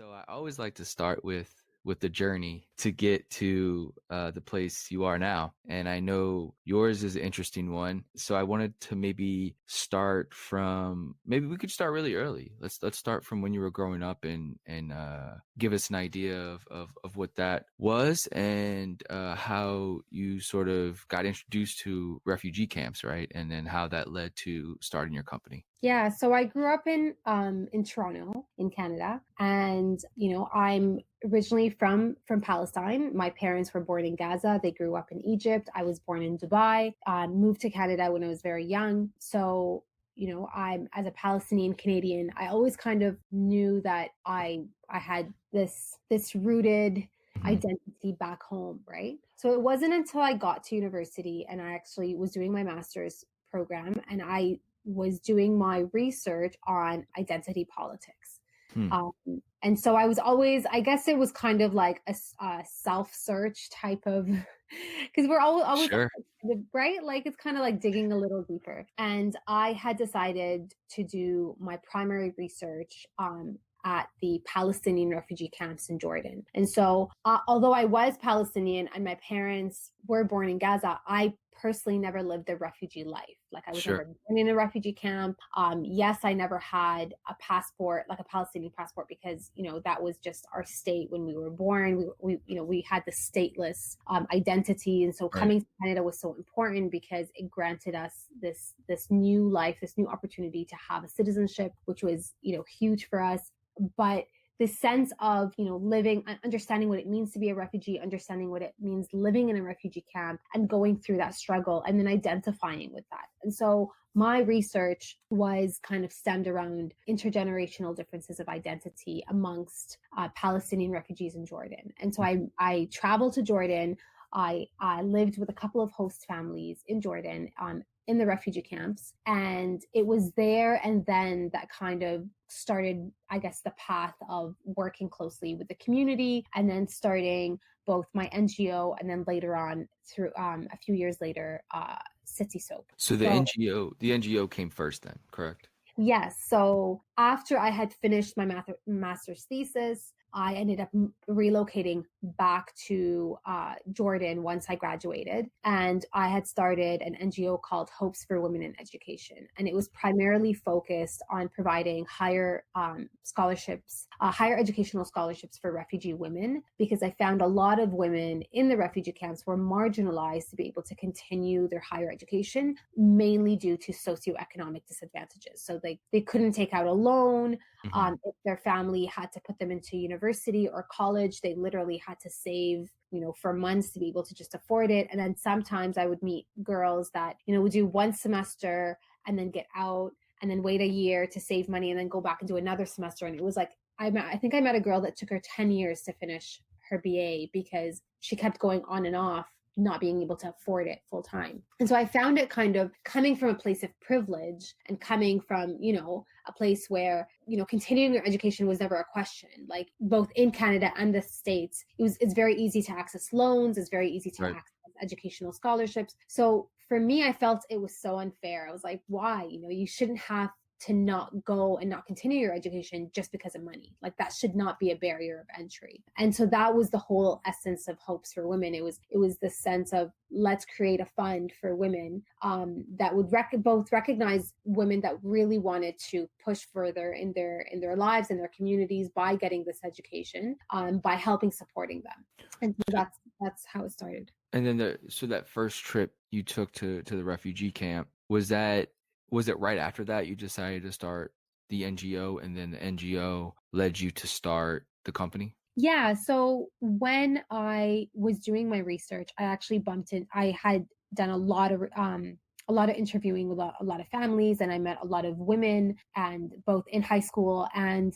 So I always like to start with the journey to get to the place you are now. And I know yours is an interesting one. So I wanted to maybe we could start really early. Let's start from when you were growing up and give us an idea of what that was and how you sort of got introduced to refugee camps, right? And then how that led to starting your company. Yeah, so I grew up in Toronto, in Canada, and I'm originally from Palestine. My parents were born in Gaza. They grew up in Egypt. I was born in Dubai. Moved to Canada when I was very young. So I'm as a Palestinian Canadian. I always kind of knew that I had this rooted Mhm. identity back home, right? So it wasn't until I got to university and I actually was doing my master's program and I was doing my research on identity politics. Hmm. Um, and so I was always, I guess it was kind of like a self search type of, because we're always, Sure. right? Like it's kind of like digging a little deeper. And I had decided to do my primary research at the Palestinian refugee camps in Jordan. And so, although I was Palestinian and my parents were born in Gaza, I personally never lived a refugee life. Like I was Sure. never born in a refugee camp. Yes, I never had a passport, like a Palestinian passport, because that was just our state when we were born. We had the stateless identity, and so Right. coming to Canada was so important because it granted us this new life, this new opportunity to have a citizenship, which was huge for us. But the sense of living, understanding what it means to be a refugee, understanding what it means living in a refugee camp and going through that struggle and then identifying with that. And so my research was kind of stemmed around intergenerational differences of identity amongst Palestinian refugees in Jordan. And so I traveled to Jordan. I lived with a couple of host families in Jordan in the refugee camps. And it was there and then that kind of started, I guess, the path of working closely with the community and then starting both my NGO and then later on through a few years later, Sitti Soap. So So the NGO came first then, correct? yes. So after I had finished my master's thesis, I ended up relocating back to Jordan once I graduated. And I had started an NGO called Hopes for Women in Education. And it was primarily focused on providing higher scholarships, higher educational scholarships for refugee women, because I found a lot of women in the refugee camps were marginalized to be able to continue their higher education, mainly due to socioeconomic disadvantages. So they couldn't take out a loan. Hmm. If their family had to put them into university or college, they literally had to save, for months to be able to just afford it. And then sometimes I would meet girls that, would do one semester and then get out and then wait a year to save money and then go back and do another semester. And it was like, I think I met a girl that took her 10 years to finish her BA because she kept going on and off, not being able to afford it full time. And so I found it kind of coming from a place of privilege and coming from, a place where, continuing your education was never a question. Like both in Canada and the States, it's very easy to access loans, it's very easy to Right. access educational scholarships. So for me, I felt it was so unfair. I was like, why? You shouldn't have to not go and not continue your education just because of money. Like that should not be a barrier of entry. And so that was the whole essence of Hopes for Women. It was the sense of let's create a fund for women that would both recognize women that really wanted to push further in their lives and their communities by getting this education, by helping supporting them. And so So, that's how it started. and then so that first trip you took to the refugee camp, was it right after that you decided to start the NGO and then the NGO led you to start the company? Yeah. So when I was doing my research, I actually bumped in. I had done a lot of interviewing with a lot of families, and I met a lot of women, and both in high school and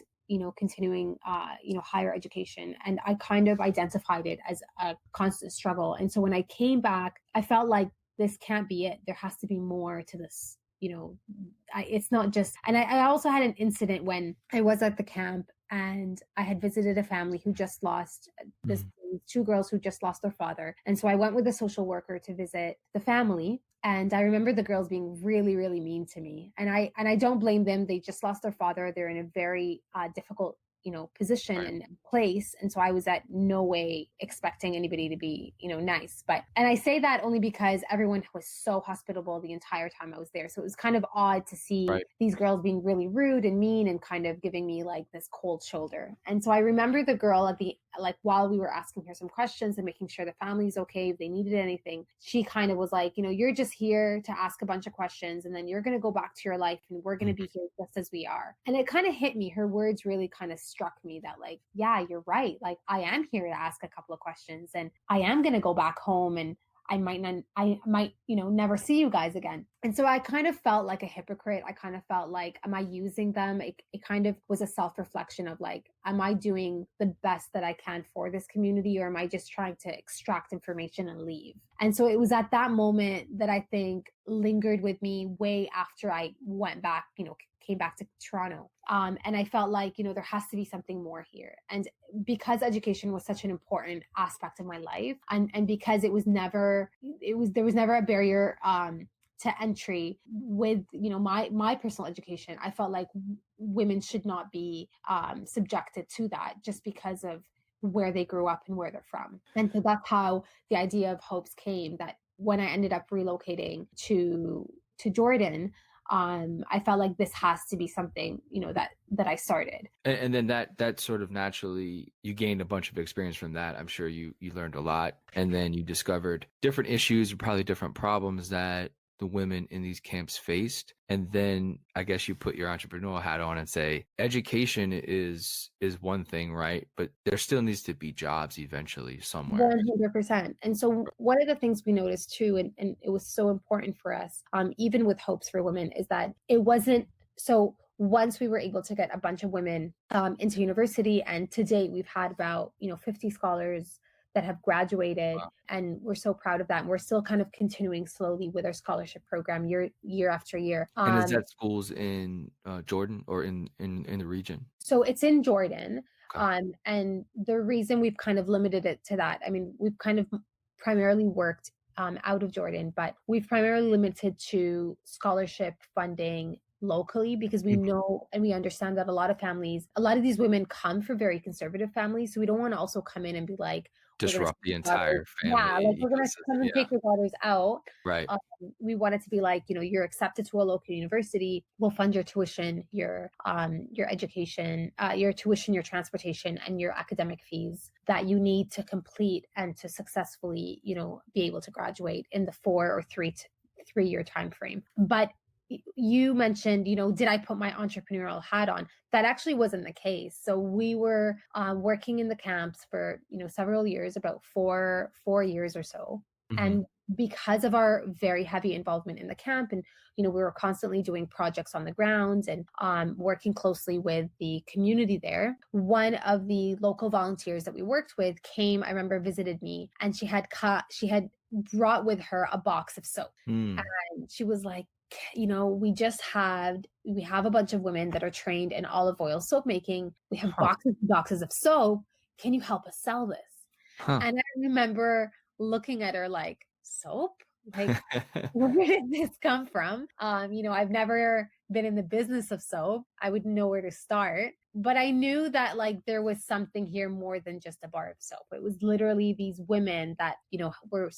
continuing higher education. And I kind of identified it as a constant struggle. And so when I came back, I felt like this can't be it. There has to be more to this. It's not just. And I also had an incident when I was at the camp and I had visited a family who just lost this Mhm. two girls who just lost their father. And so I went with a social worker to visit the family. And I remember the girls being really, really mean to me. And I don't blame them. They just lost their father. They're in a very difficult, position Right. and place. And so I was at no way expecting anybody to be, nice. And I say that only because everyone was so hospitable the entire time I was there. So it was kind of odd to see Right. these girls being really rude and mean and kind of giving me like this cold shoulder. And so I remember the girl like while we were asking her some questions and making sure the family's okay, if they needed anything, she kind of was like, you're just here to ask a bunch of questions and then you're going to go back to your life and we're going to be Mhm. here just as we are. And it kind of hit me. Her words really kind of struck me that like, yeah, you're right. Like I am here to ask a couple of questions and I am going to go back home and I might, never see you guys again. And so I kind of felt like a hypocrite. I kind of felt like, am I using them? It kind of was a self-reflection of like, am I doing the best that I can for this community or am I just trying to extract information and leave? And so it was at that moment that I think lingered with me way after I went back, came back to Toronto. And I felt like, there has to be something more here. And because education was such an important aspect of my life and because there was never a barrier to entry with my personal education, I felt like women should not be subjected to that just because of where they grew up and where they're from. And so that's how the idea of hopes came, that when I ended up relocating to Jordan, I felt like this has to be something that I started. And then that sort of naturally you gained a bunch of experience from that. I'm sure you learned a lot, and then you discovered different issues, probably different problems that the women in these camps faced. And then I guess you put your entrepreneurial hat on and say education is one thing, right? But there still needs to be jobs eventually somewhere. 100%. And so one of the things we noticed too, and it was so important for us, even with Hopes for Women, is that it wasn't so once we were able to get a bunch of women into university, and to date we've had about 50 scholars that have graduated, Wow. and we're so proud of that. And we're still kind of continuing slowly with our scholarship program year after year. And is that schools in Jordan or in the region? So it's in Jordan. Okay. And the reason we've kind of limited it to that, I mean, we've kind of primarily worked out of Jordan, but we've primarily limited to scholarship funding locally because we Mhm. know and we understand that a lot of these women come from very conservative families. So we don't want to also come in and be like, we're going to Disrupt the take your daughters. entire Yeah, like family we're going to ecosystem. come and Yeah. take your daughters out. Right. We want it to be like, you're accepted to a local university. We'll fund your tuition, your education, your tuition, your transportation, and your academic fees that you need to complete and to successfully, be able to graduate in the 4 or 3 year time frame. But you mentioned, did I put my entrepreneurial hat on? That actually wasn't the case. So we were working in the camps for several years, about 4 years or so, Mhm. and because of our very heavy involvement in the camp, and we were constantly doing projects on the ground and working closely with the community there, one of the local volunteers that we worked with came, I remember, visited me, and she had brought with her a box of soap. Mm. And she was like, we have a bunch of women that are trained in olive oil soap making. We have Huh. boxes and boxes of soap. Can you help us sell this? Huh. And I remember looking at her like, soap? Like, where did this come from? I've never been in the business of soap. I wouldn't know where to start. But I knew that like there was something here more than just a bar of soap. It was literally these women that, were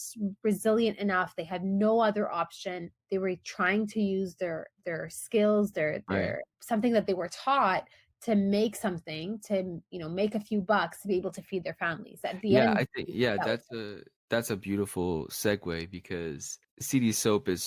resilient enough. They had no other option. They were trying to use their skills, Right. their something that they were taught to make something, to make a few bucks to be able to feed their families. At the Yeah, end, I think yeah, that was that's a beautiful segue because CD Soap is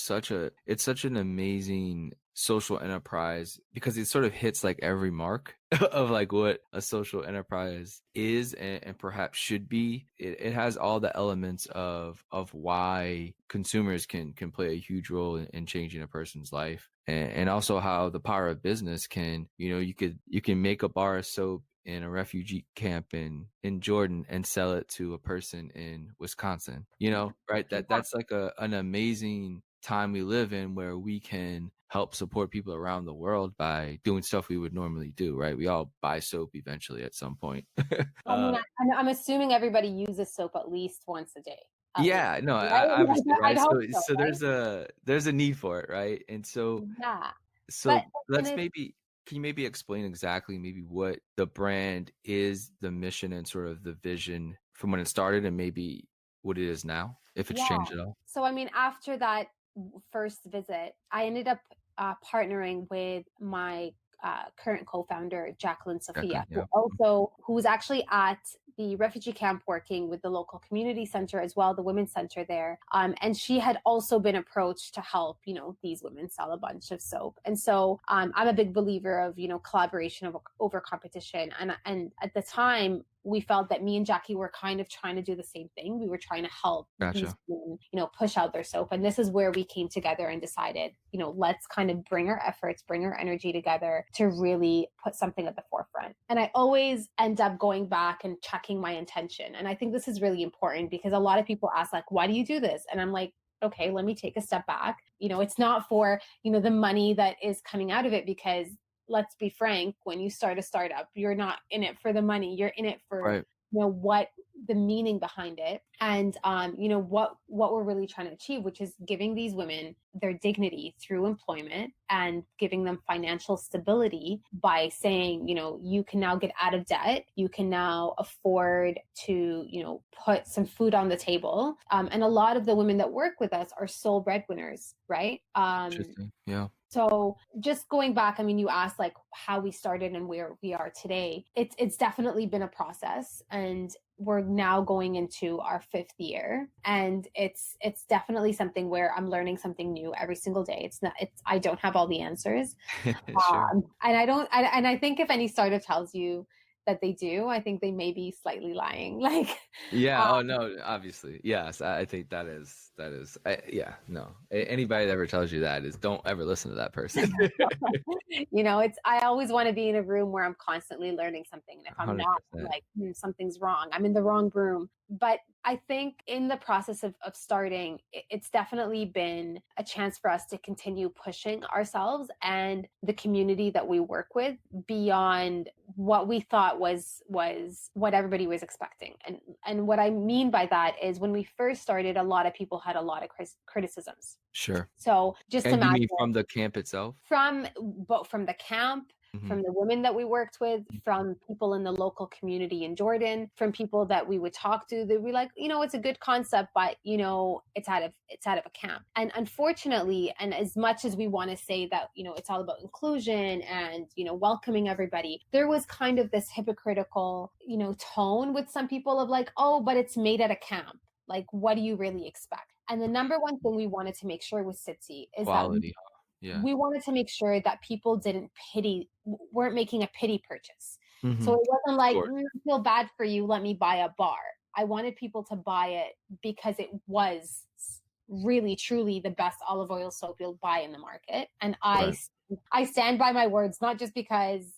it's such an amazing social enterprise because it sort of hits like every mark of like what a social enterprise is and perhaps should be. It has all the elements of why consumers can play a huge role in changing a person's life. And also how the power of business can, you can make a bar of soap in a refugee camp in Jordan and sell it to a person in Wisconsin. Right? That's like an amazing time we live in where we can help support people around the world by doing stuff we would normally do, right? We all buy soap eventually at some point. I mean, uh I'm assuming everybody uses soap at least once a day, at least, yeah, no, right? obviously, I'd right? hope So so, so right? there's a need for it, right? And so Yeah. But so and let's it's maybe Can you maybe explain exactly maybe what the brand is, the mission and sort of the vision from when it started and maybe what it is now, if it's Yeah. changed at all? So, I mean, after that first visit, I ended up partnering with my current co-founder, Jacqueline Okay, Sophia, yeah. who was actually at the refugee camp working with the local community center as well, the women's center there. And she had also been approached to help, these women sell a bunch of soap. And so I'm a big believer of, collaboration over competition. And at the time, we felt that me and Jackie were kind of trying to do the same thing. We were trying to help these Gotcha. women, push out their soap. And this is where we came together and decided, let's kind of bring our efforts, bring our energy together to really put something at the forefront. And I always end up going back and checking my intention. And I think this is really important because a lot of people ask, like, why do you do this? And I'm like, okay, let me take a step back. It's not for, the money that is coming out of it, because let's be frank, when you start a startup, you're not in it for the money. You're in it for, Right. what the meaning behind it. And, what we're really trying to achieve, which is giving these women their dignity through employment and giving them financial stability by saying, you can now get out of debt. You can now afford to, put some food on the table. And a lot of the women that work with us are sole breadwinners, right? Interesting. Yeah. So just going back, I mean, you asked like how we started and where we are today. It's definitely been a process, and we're now going into our 5th year, and it's definitely something where I'm learning something new every single day. I don't have all the answers, Sure. and I think if any startup tells you that they do, I think they may be slightly lying. Like, Yeah. Oh no. Obviously, yes. I think yeah. No. Anybody that ever tells you that is don't ever listen to that person. I always want to be in a room where I'm constantly learning something. And if I'm Hundred not, I'm percent. like, something's wrong. I'm in the wrong room. But I think in the process of starting, it's definitely been a chance for us to continue pushing ourselves and the community that we work with beyond what we thought was what everybody was expecting. And what I mean by that is, when we first started, a lot of people had a lot of criticisms. Sure. So just And you imagine, mean from the camp itself? from the camp, Hmm. from the women that we worked with, from people in the local community in Jordan, from people that we would talk to, that we like, it's a good concept, but it's out of a camp. And unfortunately, and as much as we want to say that, it's all about inclusion and, welcoming everybody, there was kind of this hypocritical, tone with some people of like, oh, but it's made at a camp. Like, what do you really expect? And the number one thing we wanted to make sure with Sitti is that Quality. Yeah. we wanted to make sure that people weren't making a pity purchase. So Hmm. it wasn't Of like, course. I feel bad for you, let me buy a bar. I wanted people to buy it because it was really, truly the best olive oil soap you'll buy in the market. And Right. I stand by my words, not just because,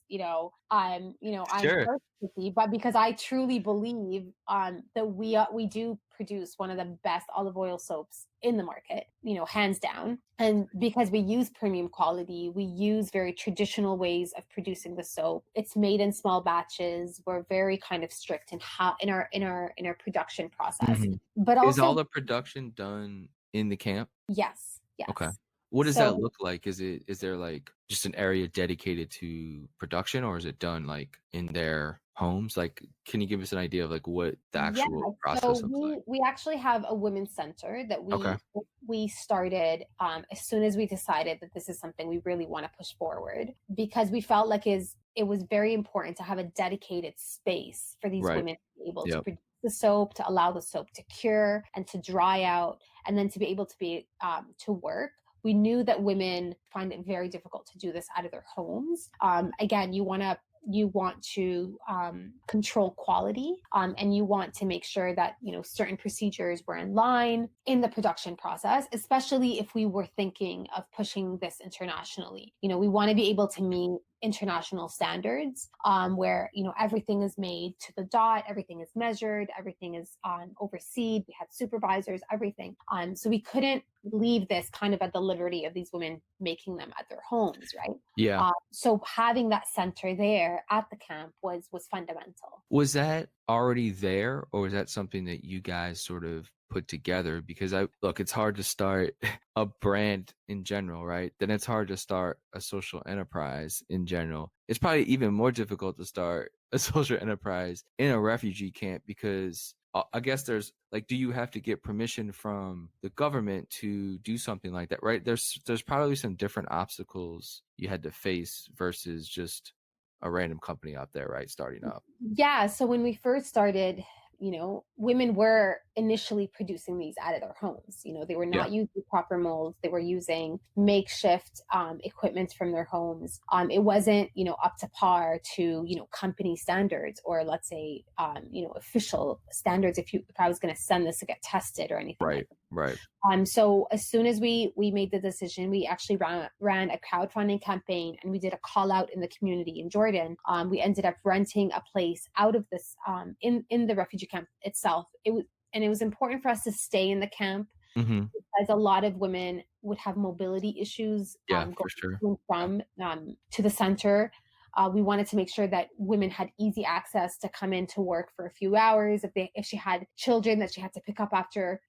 I'm Sure. thirsty, but because I truly believe that we do produce one of the best olive oil soaps in the market, hands down. And because we use premium quality, we use very traditional ways of producing the soap. It's made in small batches. We're very kind of strict in our production process. Hmm. But Is all also, the production done in the camp? yes, Okay. yes. What does that So look like? Is there like just an area dedicated to production, or is it done like in their homes? Like, can you give us an idea of like what the yeah, actual so process looks like? we actually have a women's center that Okay. we started as soon as we decided that this is something we really want to push forward, because we felt like it was very important to have a dedicated space for these Right. women to be able to Yep. produce the soap, to allow the soap to cure and to dry out, and then to be able to work. We knew that women find it very difficult to do this out of their homes. Again, you want to control quality, and you want to make sure that certain procedures were in line in the production process, especially if we were thinking of pushing this internationally. We want to be able to meet international standards, where everything is made to the dot, everything is measured, everything is overseen. We had supervisors, everything. So we couldn't leave this kind of at the liberty of these women making them at their homes, right? Yeah. So having that center there at the camp was fundamental. Was that already there, or was that something that you guys sort of put together, because I look, it's hard to start a brand in general, right? Then it's hard to start a social enterprise in general. It's probably even more difficult to start a social enterprise in a refugee camp, because I guess there's like, do you have to get permission from the government to do something like that, right? There's probably some different obstacles you had to face versus just a random company out there, right, starting up. Yeah. So when we first started, women were initially producing these out of their homes. They were Yeah, not using proper molds. They were using makeshift equipment from their homes. It wasn't, up to par to, company standards, or let's say, official standards. If I was going to send this to get tested or anything like right, that. right. So as soon as we made the decision, we actually ran a crowdfunding campaign, and we did a call out in the community in Jordan. We ended up renting a place out of this in the refugee camp itself. It was important for us to stay in the camp, Hmm. as a lot of women would have mobility issues Yeah, going for sure. to and from to the center. We wanted to make sure that women had easy access to come in to work for a few hours. If she had children that she had to pick up after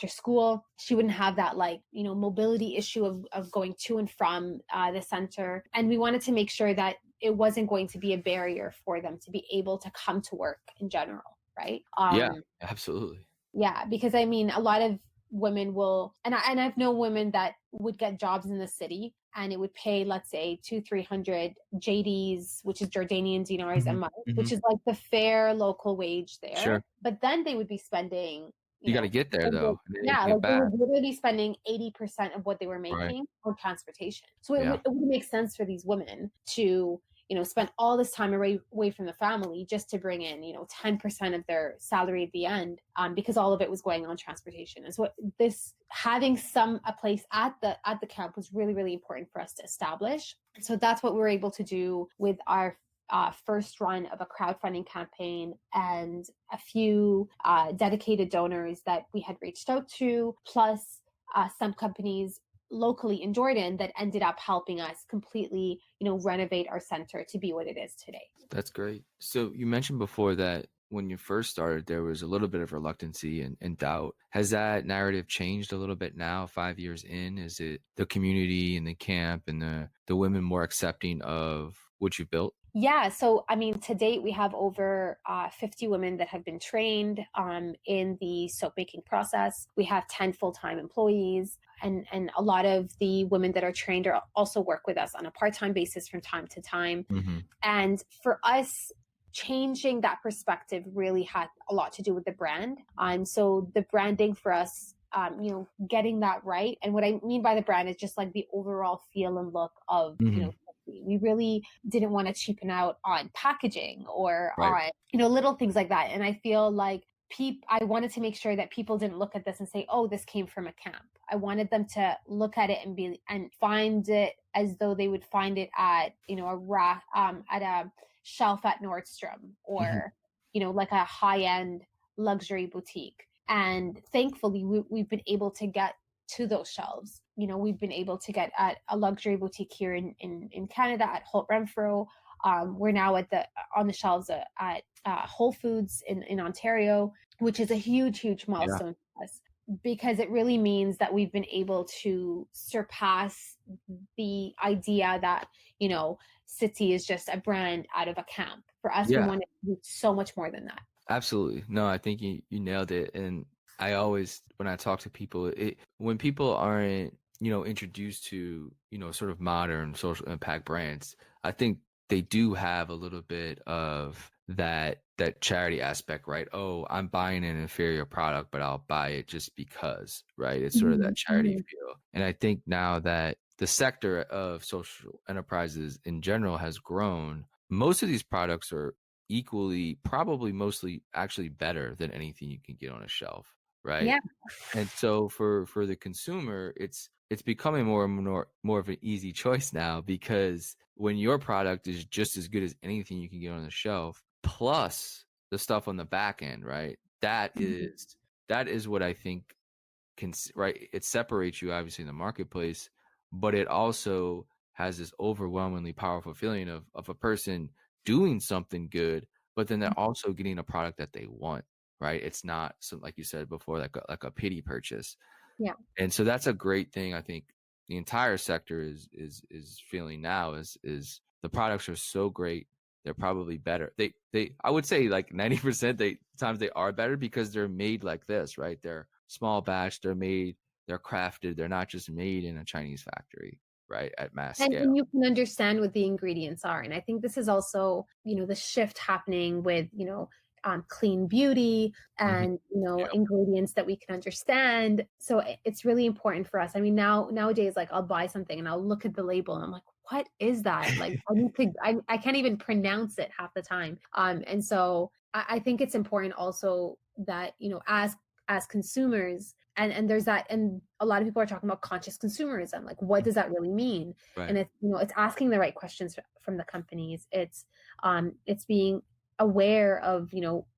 school, she wouldn't have that, like, mobility issue of going to and from the center. And we wanted to make sure that it wasn't going to be a barrier for them to be able to come to work in general, right? Yeah, absolutely. Yeah, because I mean, a lot of women will, and I've known women that would get jobs in the city, and it would pay, let's say, 200-300 JDs, which is Jordanian dinars a Hmm. month, Hmm. which is like the fair local wage Sure. there. But then they would be spending, You got to get there though, and then you have yeah, to like get they back. would literally be spending 80% of what they were Right. making on transportation. So Yeah. it would make sense for these women to, spend all this time away from the family just to bring in, 10% of their salary at the end, because all of it was going on transportation. And so this having a place at the camp was really, really important for us to establish. So that's what we were able to do with our first run of a crowdfunding campaign, and a few dedicated donors that we had reached out to, plus some companies locally in Jordan that ended up helping us completely, renovate our center to be what it is today. That's great. So you mentioned before that when you first started, there was a little bit of reluctancy and doubt. Has that narrative changed a little bit now, 5 years in? Is it the community and the camp and the women more accepting of what you've built? Yeah, so I mean, to date, we have over 50 women that have been trained in the soap making process. We have 10 full-time employees, and a lot of the women that are trained also work with us on a part-time basis from time to time. Hmm. And for us, changing that perspective really had a lot to do with the brand. So the branding for us, getting that right. And what I mean by the brand is just like the overall feel and look of, Hmm. we really didn't want to cheapen out on packaging or Right. on, little things like that. And I feel like I wanted to make sure that people didn't look at this and say, "Oh, this came from a camp." I wanted them to look at it and find it as though they would find it at, a rack, at a shelf at Nordstrom, Hmm. or, like a high end luxury boutique. And thankfully, we've been able to get to those shelves. We've been able to get at a luxury boutique here in Canada at Holt Renfrew. We're now on the shelves at Whole Foods in Ontario, which is a huge, huge Yeah. milestone for us, because it really means that we've been able to surpass the idea that, Sitti is just a brand out of a camp. For us, we Yeah. want it to be so much more than that. Absolutely. No, I think you nailed it. And I always, when I talk to people, when people aren't, introduced to, sort of modern social impact brands, I think they do have a little bit of that charity aspect, right? Oh, I'm buying an inferior product, but I'll buy it just because, right? It's sort of that Mhm, charity mhm. feel. And I think now that the sector of social enterprises in general has grown, most of these products are equally, probably mostly actually better than anything you can get on a shelf, right? Yeah. And so for the consumer, it's becoming more and more of an easy choice now, because when your product is just as good as anything you can get on the shelf, plus the stuff on the back end, right? That Mhm. is what I think right, it separates you obviously in the marketplace, but it also has this overwhelmingly powerful feeling of a person doing something good, but then they're also getting a product that they want. right? It's not some, like you said before, like a pity purchase. Yeah. And so that's a great thing. I think the entire sector is feeling now is the products are so great. They're probably better. They I would say like 90% times they are better because they're made like this, right? They're small batch, they're crafted, they're not just made in a Chinese factory, right? At mass And scale. you can understand what the ingredients are. And I think this is also, the shift happening with, clean beauty Hmm. and, Yeah. ingredients that we can understand. So it's really important for us. I mean, nowadays, like I'll buy something and I'll look at the label and I'm like, what is that? Like I can't even pronounce it half the time. And so I think it's important also that, as consumers, and there's that, and a lot of people are talking about conscious consumerism. Like, what does that really mean? And Right. it's asking the right questions from the companies. It's being aware of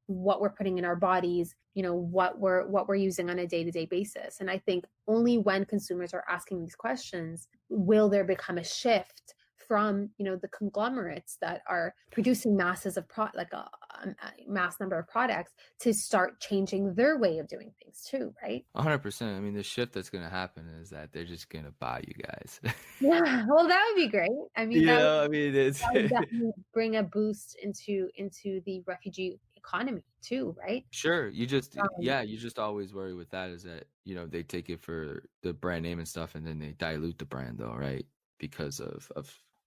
what we're putting in our bodies, what we're using on a day-to-day basis. And I think only when consumers are asking these questions will there become a shift from the conglomerates that are producing masses of like a mass number of products to start changing their way of doing things too, right? 100%. I mean, the shift that's going to happen is that they're just going to buy you guys. Yeah, well, that would be great. I mean, You that would know, I mean, it's that would definitely bring a boost into the refugee economy too, right? sure. Um, Yeah, you just always worry with that is that, they take it for the brand name and stuff and then they dilute the brand though, right? Because of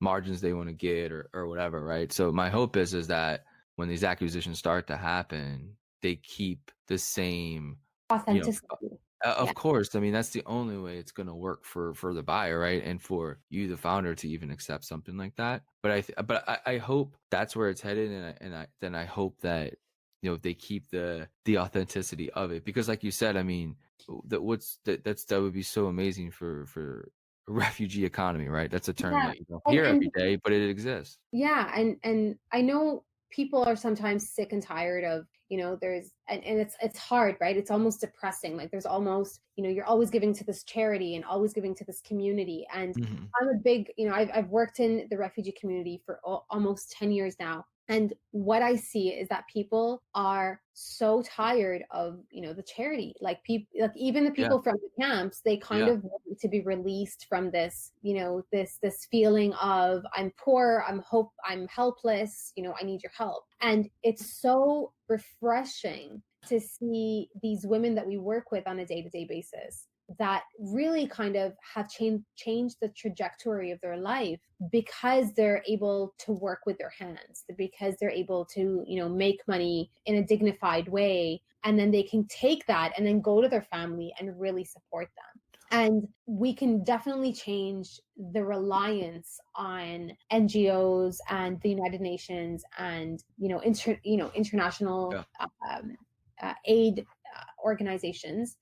margins they want to get or whatever, right? So my hope is that when these acquisitions start to happen, they keep the same, you know, Authenticity. Yeah. of course. I mean, that's the only way it's going to work for the buyer, right? And for you, the founder, to even accept something like that. But I hope that's where it's headed, and I hope that they keep the authenticity of it because, like you said, I mean, that would be so amazing for a refugee economy, right? That's a term Yeah. that you don't And hear and every day, but it exists. yeah, and I know people are sometimes sick and tired of, there's and it's hard, right? It's almost depressing. Like there's almost, you're always giving to this charity and always giving to this community. And Hmm. I'm a big, I've worked in the refugee community for almost 10 years now. And what I see is that people are so tired of, the charity. Like people, like even the Yeah, people from the camps, they kind yeah, of want to be released from this, this feeling of I'm poor, I'm helpless, I need your help. And it's so refreshing to see these women that we work with on a day-to-day basis that really kind of have changed the trajectory of their life because they're able to work with their hands, because they're able to make money in a dignified way, and then they can take that and then go to their family and really support them. And we can definitely change the reliance on NGOs and the United Nations and international yeah. aid organizations,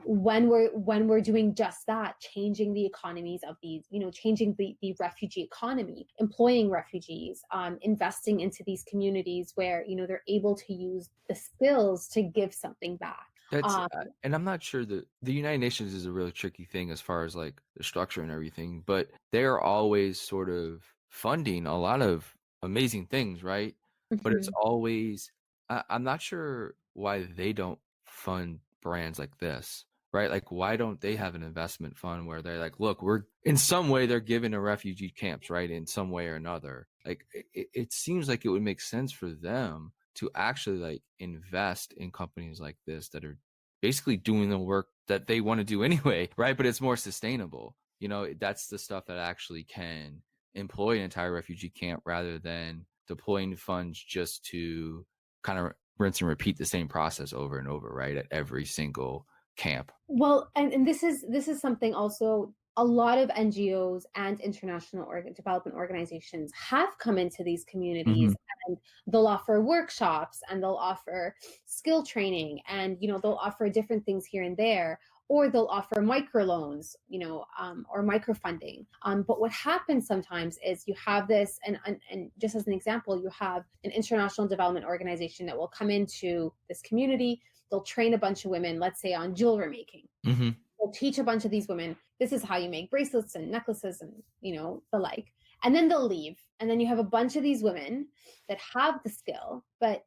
when we're doing just that, changing the economies of these, changing the refugee economy, employing refugees, investing into these communities where they're able to use the skills to give something back. That's um, and I'm not sure that the United Nations is a really tricky thing as far as like the structure and everything, but they're always sort of funding a lot of amazing things, right? But it's mhm. always I'm not sure why they don't fund brands like this, right? Like why don't they have an investment fund where they're like, look, we're in some way they're giving to refugee camps, right? In some way or another. Like it seems like it would make sense for them to actually like invest in companies like this that are basically doing the work that they want to do anyway, right? But it's more sustainable. That's the stuff that actually can employ an entire refugee camp rather than deploying funds just to kind of rinse and repeat the same process over and over, right? At every single camp. Well, and this is something also a lot of NGOs and international development organizations have come into these Hmm. communities, and they'll offer workshops and they'll offer skill training, and they'll offer different things here and there, or they'll offer microloans, or microfunding. But what happens sometimes is you have this, and just as an example, you have an international development organization that will come into this community. They'll train a bunch of women, let's say on jewelry making. Hmm. They'll teach a bunch of these women, this is how you make bracelets and necklaces and, the like. And then they'll leave. And then you have a bunch of these women that have the skill, but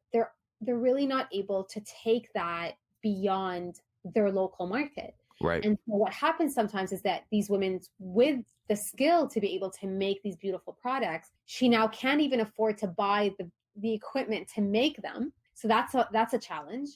they're really not able to take that beyond their local market. Right. And so what happens sometimes is that these women with the skill to be able to make these beautiful products, she now can't even afford to buy the equipment to make them. So that's a challenge.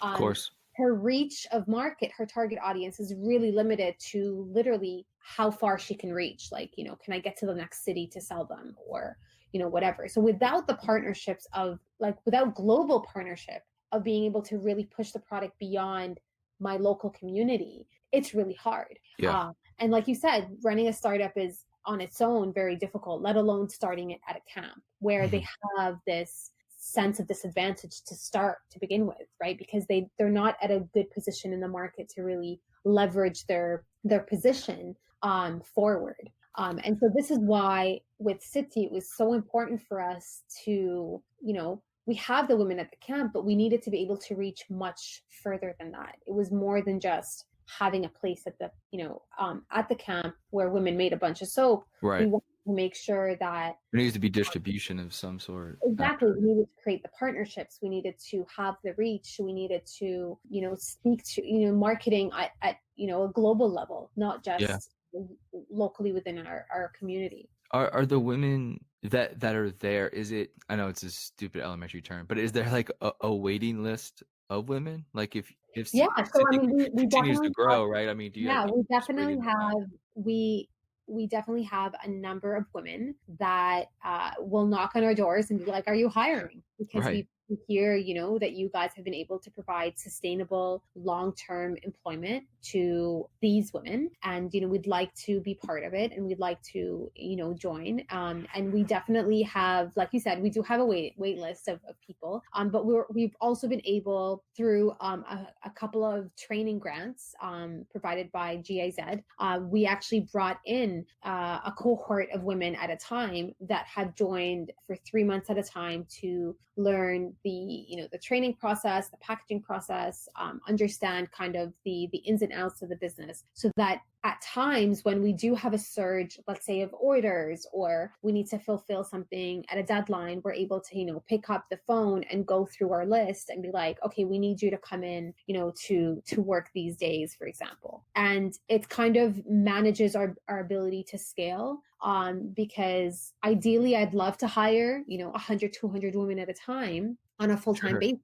Of course. Her reach of market, her target audience is really limited to literally how far she can reach. Like, can I get to the next city to sell them, or, whatever. So without the partnerships of without global partnership of being able to really push the product beyond my local community, it's really hard. Yeah. And like you said, running a startup is on its own very difficult, let alone starting it at a camp where they have this sense of disadvantage to start to begin with, right? Because they're not at a good position in the market to really leverage their position forward. And so this is why with Sitti, it was so important for us to, we have the women at the camp, but we needed to be able to reach much further than that. It was more than just having a place at the camp where women made a bunch of soap. Right. We wanted to make sure that there needs to be distribution of some sort. Exactly. We needed to create the partnerships. We needed to have the reach. We needed to, speak to, marketing at a global level, not just locally within our community. Are the women that are there, is it, I know it's a stupid elementary term, but is there like a waiting list of women? Like if so I mean, we continues to definitely grow, have, right? I mean, do you yeah, have, we definitely have, we definitely have a number of women that will knock on our doors and be like, are you hiring? Because right. we hear, that you guys have been able to provide sustainable long-term employment to these women. And, we'd like to be part of it, and we'd like to, join. And we definitely have, like you said, we do have a wait list of people. But we've also been able, through a couple of training grants provided by GIZ, we actually brought in a cohort of women at a time that have joined for 3 months at a time to learn the training process, the packaging process, understand kind of the ins and outs of the business, so that at times when we do have a surge, let's say, of orders, or we need to fulfill something at a deadline, we're able to, pick up the phone and go through our list and be like, okay, we need you to come in, to work these days, for example. And it kind of manages our ability to scale, because ideally I'd love to hire, 100, 200 women at a time on a full-time basis.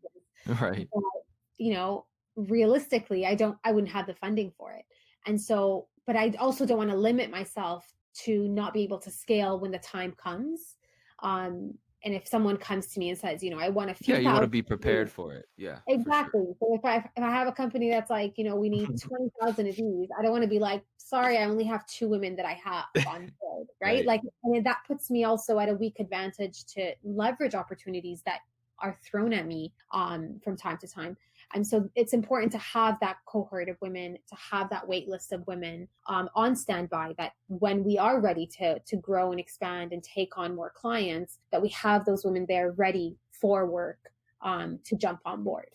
Right. But, realistically, I wouldn't have the funding for it. And so, but I also don't want to limit myself to not be able to scale when the time comes. And if someone comes to me and says, I want a few you want to be prepared for it. Yeah, exactly. Sure. So if I have a company that's like, we need 20,000 of these, I don't want to be like, sorry, I only have 2 women that I have on board, right? Like, that puts me also at a weak advantage to leverage opportunities that are thrown at me from time to time. And so it's important to have that cohort of women, to have that wait list of women on standby, that when we are ready to grow and expand and take on more clients, that we have those women there ready for work to jump on board.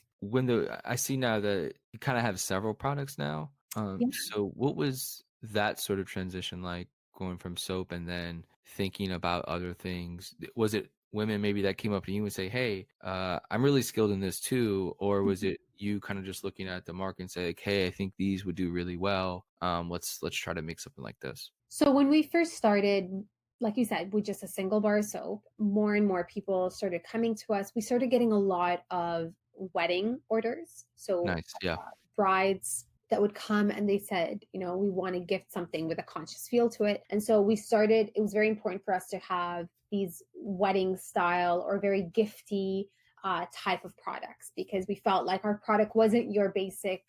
I see now that you kind of have several products now. So what was that sort of transition like, going from soap and then thinking about other things? Was it women maybe that came up to you and say, hey, I'm really skilled in this too? Or was it you kind of just looking at the market and say, like, hey, I think these would do really well. Let's try to make something like this. So when we first started, like you said, with just a single bar of soap, more and more people started coming to us. We started getting a lot of wedding orders. So nice. Yeah. Brides that would come and they said, we want to gift something with a conscious feel to it. And so we started, it was very important for us to have these wedding style or very gifty type of products, because we felt like our product wasn't your basic,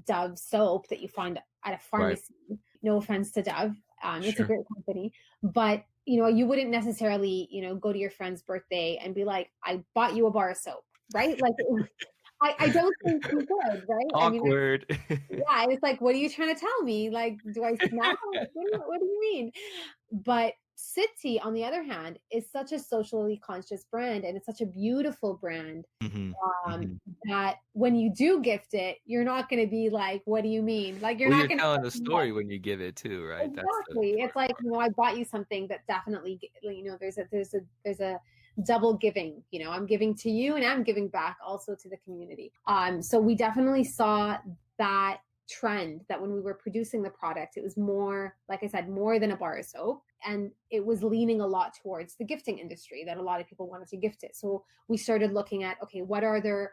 Dove soap that you find at a pharmacy. Right. No offense to Dove. It's a great company, but you wouldn't necessarily, go to your friend's birthday and be like, I bought you a bar of soap, right? Like, I don't think you would, right? Awkward. Yeah, it's like, what are you trying to tell me? Like, do I smell? What do you mean? But Sitti, on the other hand, is such a socially conscious brand, and it's such a beautiful brand that when you do gift it, you're not going to be like, what do you mean? Like, you're not going to tell a story when you give it too, right? Exactly. It's like, I bought you something that definitely, there's double giving. I'm giving to you and I'm giving back also to the community. So we definitely saw that trend, that when we were producing the product, it was more, like I said, more than a bar of soap, and it was leaning a lot towards the gifting industry, that a lot of people wanted to gift it. So we started looking at, okay, what are there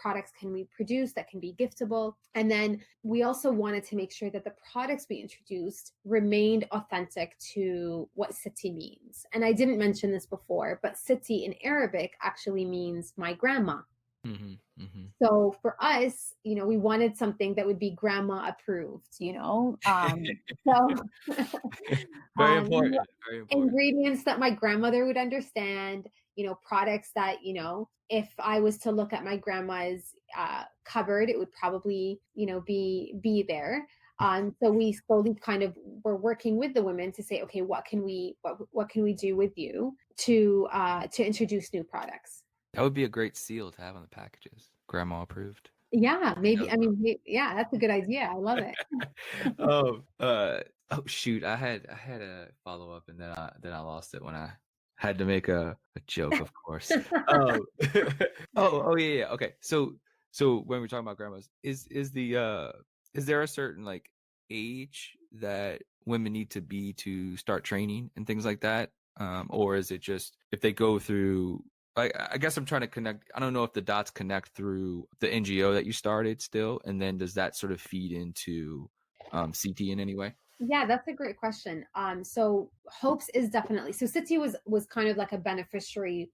products can we produce that can be giftable? And then we also wanted to make sure that the products we introduced remained authentic to what Sitti means. And I didn't mention this before, but Sitti in Arabic actually means my grandma. Mm-hmm, mm-hmm. So for us, we wanted something that would be grandma approved, so Very important. Very important. ingredients that my grandmother would understand, products that, if I was to look at my grandma's cupboard, it would probably, be there. So we slowly kind of were working with the women to say, okay, what can we do with you to introduce new products? That would be a great seal to have on the packages. Grandma approved. Yeah, maybe. I mean, yeah, that's a good idea. I love it. Oh shoot, I had a follow up, and then I lost it when I had to make a joke, of course. Oh yeah. Okay. So when we're talking about grandmas, is there a certain like age that women need to be to start training and things like that? Or is it just if they go through, I guess I'm trying to connect. I don't know if the dots connect through the NGO that you started still, and then does that sort of feed into Sitti in any way? Yeah, that's a great question. So Hopes is definitely, so Sitti was kind of like a beneficiary.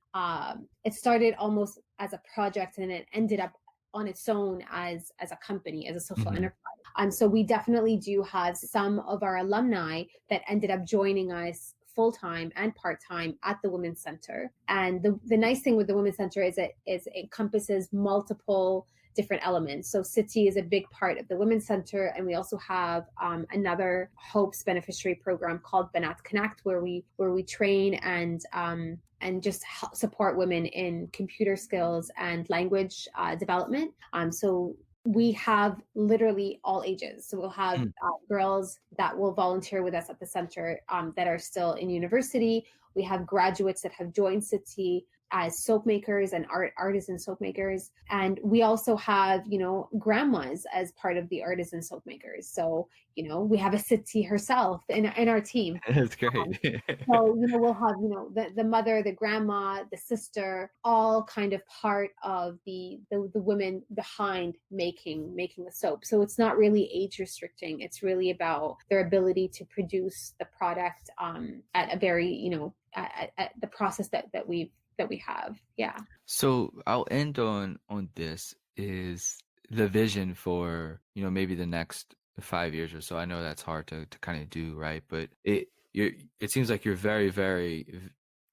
It started almost as a project, and it ended up on its own as a company, as a social enterprise. So we definitely do have some of our alumni that ended up joining us full-time and part-time at the Women's Center. And the nice thing with the Women's Center is it encompasses multiple different elements. So Sitti is a big part of the Women's Center, and we also have another Hopes beneficiary program called Banat Connect, where we train and just support women in computer skills and language development. So we have literally all ages. So we'll have girls that will volunteer with us at the center that are still in university. We have graduates that have joined Sitti as soap makers and artisan soap makers. And we also have, grandmas as part of the artisan soap makers. So, we have a Sitti herself in our team. That's great. So, we'll have, the mother, the grandma, the sister, all kind of part of the women behind making the soap. So it's not really age restricting. It's really about their ability to produce the product at a very, at the process that we have. Yeah. So I'll end on this is the vision for, maybe the next 5 years or so. I know that's hard to kind of do, right? But it seems like you're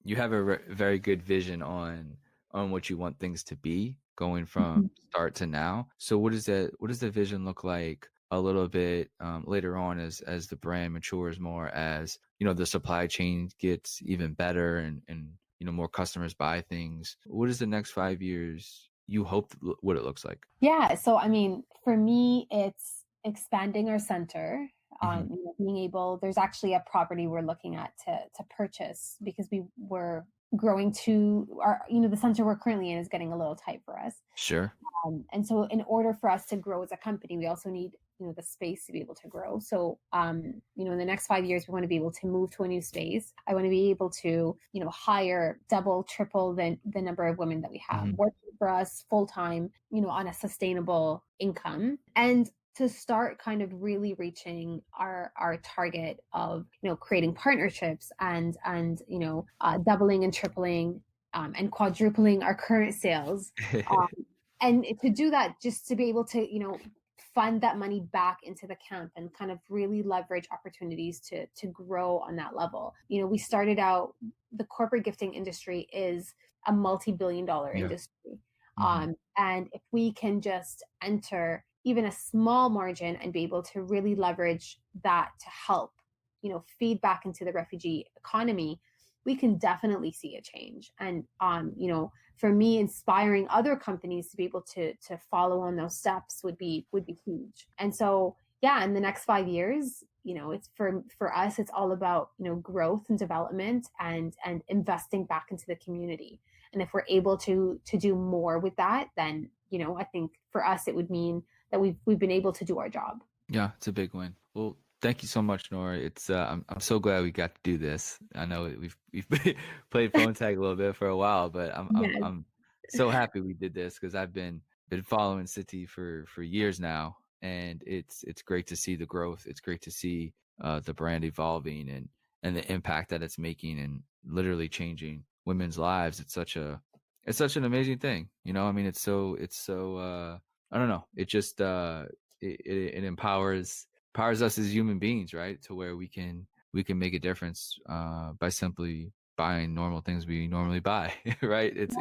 you have a very good vision on what you want things to be going from start to now. So what does the vision look like a little bit later on as the brand matures more, as the supply chain gets even better and more customers buy things? What is the next 5 years you hope what it looks like? Yeah. So, I mean, for me, it's expanding our center. Being able, there's actually a property we're looking at to purchase, because we were growing to our, the center we're currently in is getting a little tight for us. Sure. And so in order for us to grow as a company, we also need, the space to be able to grow. So, in the next 5 years, we want to be able to move to a new space. I want to be able to, hire double, triple the number of women that we have working for us full time, on a sustainable income, and to start kind of really reaching our target of, creating partnerships and doubling and tripling and quadrupling our current sales. And to do that, just to be able to, fund that money back into the camp and kind of really leverage opportunities to grow on that level. We started out, the corporate gifting industry is a multi-billion-dollar industry. And if we can just enter even a small margin and be able to really leverage that to help, feed back into the refugee economy, we can definitely see a change. And, for me, inspiring other companies to be able to follow on those steps would be huge. And so, yeah, in the next 5 years, it's for us, it's all about, growth and development and investing back into the community. And if we're able to do more with that, then, I think for us, it would mean that we've been able to do our job. Yeah, it's a big win. Well, thank you so much, Nora. It's I'm so glad we got to do this. I know we've played phone tag a little bit for a while, but Yes. I'm so happy we did this because I've been following Sitti for years now, and it's great to see the growth. It's great to see the brand evolving and the impact that it's making and literally changing women's lives. It's such an amazing thing. I mean, it's so I don't know. It just it empowers us as human beings, right? To where we can make a difference by simply buying normal things we normally buy, right? It's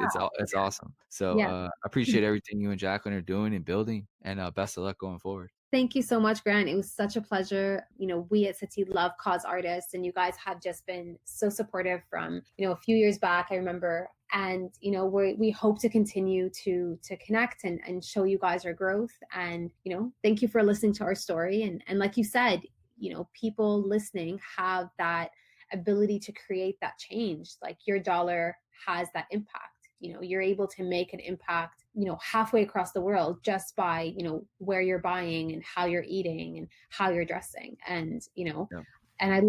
awesome. So Yeah. I appreciate everything you and Jacqueline are doing and building, and best of luck going forward. Thank you so much, Grant. It was such a pleasure. We at City love cause artists, and you guys have just been so supportive from, a few years back, I remember. And, we hope to continue to connect and show you guys our growth. And, thank you for listening to our story. And like you said, people listening have that ability to create that change. Like your dollar has that impact. You're able to make an impact, halfway across the world just by, where you're buying and how you're eating and how you're dressing. And, Yeah. and I